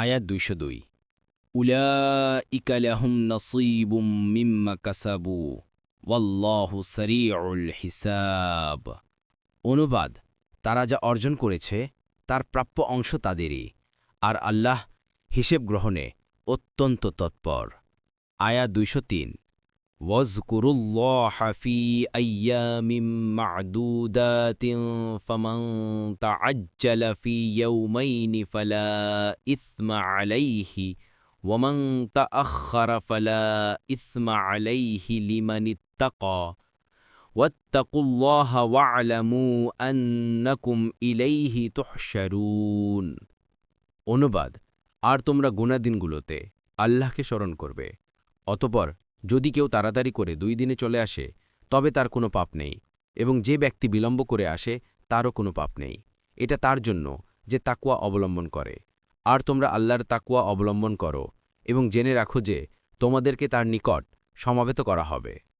আয়াত ২০২ উলাইকা লাহুম নসীবুম মিম্মা কাসাবু ওয়াল্লাহু সারিউল হিসাব। অনুবাদ, তারা যা অর্জন করেছে তার প্রাপ্য অংশ তাদেরই, আর আল্লাহ হিসেব গ্রহণে অত্যন্ত তৎপর। আয়াত ২০৩ ওয়াজকুরুল্লাহা ফি আইয়ামিম মা'দুদাতিন ফামান তা'আজ্জালা ফি ইয়াওমাইনি ফালা ইসমা আলাইহি ওয়ামান তা'আখারা ফালা ইসমা আলাইহি লিমান ইত্তাকা ওয়াত্তাকুল্লাহা ওয়া'লামু আন্নাকুম ইলাইহি তুহশারুন। অনুবাদ, আর তোমরা গুনাহ দিনগুলোতে আল্লাহকে স্মরণ করবে। অতঃপর যদি কেউ তাড়াতাড়ি করে 2 দিনে চলে আসে তবে তার কোনো পাপ নেই, এবং যে ব্যক্তি বিলম্ব করে আসে তারও কোনো পাপ নেই। এটা তার জন্য যে তাকওয়া অবলম্বন করে। আর তোমরা আল্লাহর তাকওয়া অবলম্বন করো এবং জেনে রাখো যে তোমাদেরকে তার নিকট সমাবেত করা হবে।